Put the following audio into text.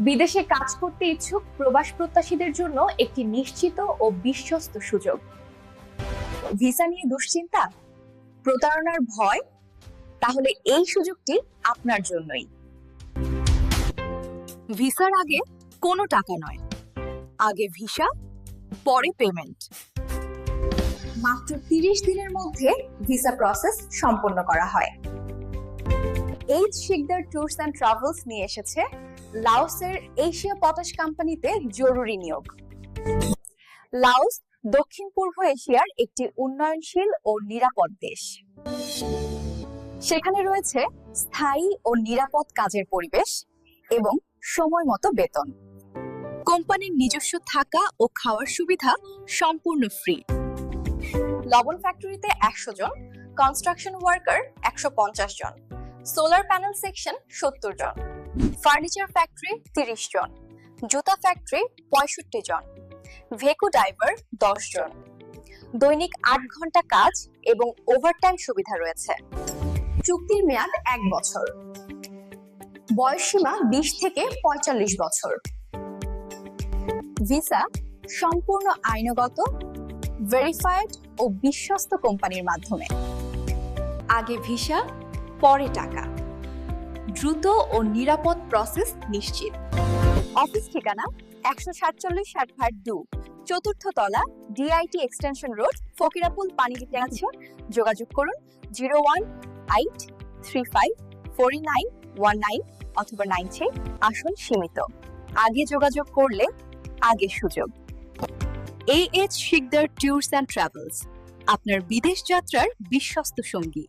বিদেশে কাজ করতে ইচ্ছুক প্রবাস প্রত্যাশীদের জন্য একটি নিশ্চিত ও বিশ্বস্ত সুযোগ। ভিসা নিয়ে দুশ্চিন্তা, প্রতারণার ভয়? তাহলে এই সুযোগটি আপনার জন্যই। ভিসার আগে কোনো টাকা নয়, আগে ভিসা, পরে পেমেন্ট। মাত্র 30 দিনের মধ্যে ভিসা প্রসেস সম্পন্ন করা হয়। H Sikdar tours and travels নিয়ে এসেছে লাওসের এশিয়া পটাশ কোম্পানিতে জরুরি নিয়োগ। লাওস দক্ষিণ পূর্ব এশিয়ার একটি উন্নয়নশীল ও নিরাপদ দেশ। সেখানে রয়েছে স্থায়ী ও নিরাপদ কাজের পরিবেশ এবং সময় মতো বেতন। কোম্পানির নিজস্ব থাকা ও খাওয়ার সুবিধা সম্পূর্ণ ফ্রি। লবণ ফ্যাক্টরিতে 100 জন, কনস্ট্রাকশন ওয়ার্কার 150 জন, সোলার প্যানেল সেকশন 70 জন, ফার্নিচার ফ্যাক্টরি 30 জন, জুতা ফ্যাক্টরি 65 জন, ভেকু ডাইভার 10 জন। দৈনিক 8 ঘন্টা কাজ এবং ওভারটাইম সুবিধা রয়েছে। চুক্তির মেয়াদ 1 বছর। বয়সসীমা 20 থেকে 45 বছর। ভিসা সম্পূর্ণ আইনগত, ভেরিফাইড ও বিশ্বস্ত কোম্পানির মাধ্যমে। আগে ভিসা, পরে টাকা। দ্রুত ও নিরাপদ প্রসেস নিশ্চিত। অফিস ঠিকানা 147 ষাটঘাট 2, চতুর্থ তলা, ডিআইটি এক্সটেনশন রোড, ফকিরাপুল, পানিতে আছে। যোগাযোগ করুন 018354919 অথবা 93। আসন সীমিত। আগে যোগাযোগ করলে আগে সুযোগ। H Sikdar tours and travels, আপনার বিদেশ যাত্রার বিশ্বস্ত সঙ্গী।